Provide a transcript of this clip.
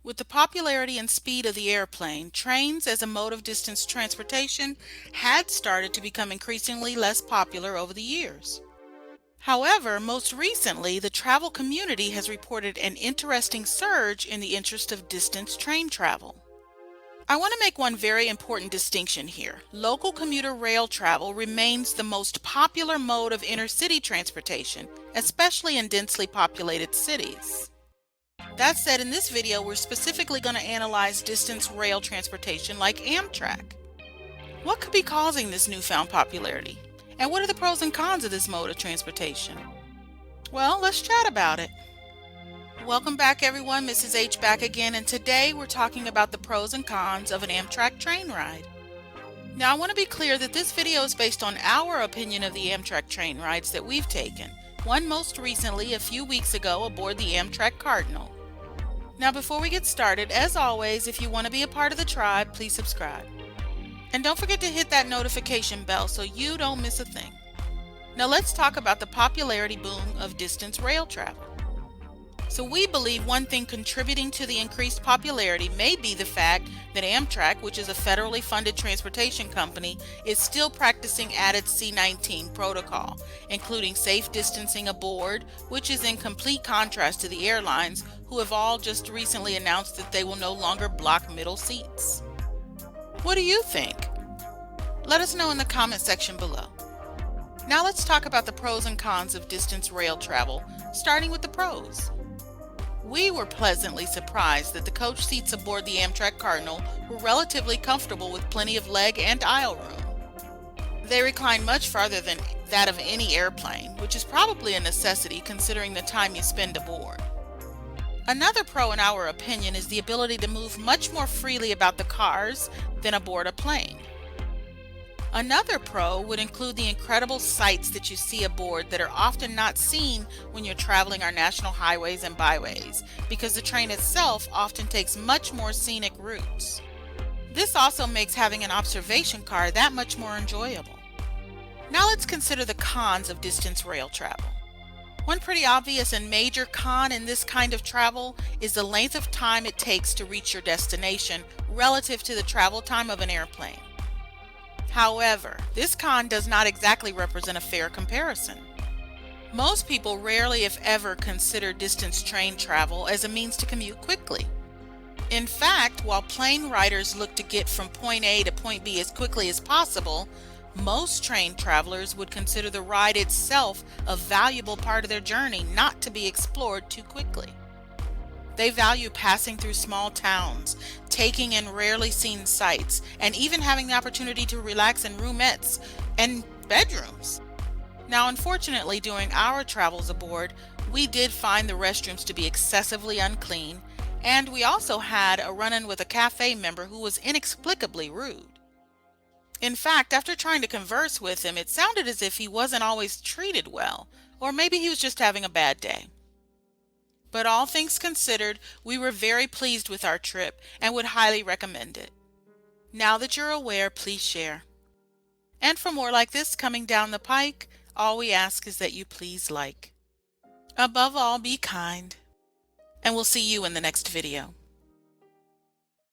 With the popularity and speed of the airplane, trains as a mode of distance transportation had started to become increasingly less popular over the years. However, most recently, the travel community has reported an interesting surge in the interest of distance train travel. I want to make one very important distinction here. Local commuter rail travel remains the most popular mode of inner-city transportation, especially in densely populated cities. That said, in this video, we're specifically going to analyze distance rail transportation like Amtrak. What could be causing this newfound popularity? And what are the pros and cons of this mode of transportation? Well, let's chat about it. Welcome back everyone, Mrs. H back again, and today we're talking about the pros and cons of an Amtrak train ride. Now I want to be clear that this video is based on our opinion of the Amtrak train rides that we've taken, one most recently a few weeks ago aboard the Amtrak Cardinal. Now before we get started, as always, if you want to be a part of the tribe, please subscribe. And don't forget to hit that notification bell so you don't miss a thing. Now let's talk about the popularity boom of distance rail travel. So we believe one thing contributing to the increased popularity may be the fact that Amtrak, which is a federally funded transportation company, is still practicing added C-19 protocol, including safe distancing aboard, which is in complete contrast to the airlines, who have all just recently announced that they will no longer block middle seats. What do you think? Let us know in the comment section below. Now let's talk about the pros and cons of distance rail travel, starting with the pros. We were pleasantly surprised that the coach seats aboard the Amtrak Cardinal were relatively comfortable with plenty of leg and aisle room. They recline much farther than that of any airplane, which is probably a necessity considering the time you spend aboard. Another pro in our opinion is the ability to move much more freely about the cars than aboard a plane. Another pro would include the incredible sights that you see aboard that are often not seen when you're traveling our national highways and byways, because the train itself often takes much more scenic routes. This also makes having an observation car that much more enjoyable. Now let's consider the cons of distance rail travel. One pretty obvious and major con in this kind of travel is the length of time it takes to reach your destination relative to the travel time of an airplane. However, this con does not exactly represent a fair comparison. Most people rarely, if ever, consider distance train travel as a means to commute quickly. In fact, while plane riders look to get from point A to point B as quickly as possible, most train travelers would consider the ride itself a valuable part of their journey not to be explored too quickly. They value passing through small towns, taking in rarely seen sights, and even having the opportunity to relax in roomettes and bedrooms. Now, unfortunately, during our travels aboard, we did find the restrooms to be excessively unclean, and we also had a run-in with a cafe member who was inexplicably rude. In fact, after trying to converse with him, it sounded as if he wasn't always treated well, or maybe he was just having a bad day. But all things considered, we were very pleased with our trip and would highly recommend it. Now that you're aware, please share. And for more like this coming down the pike, all we ask is that you please like. Above all, be kind. And we'll see you in the next video.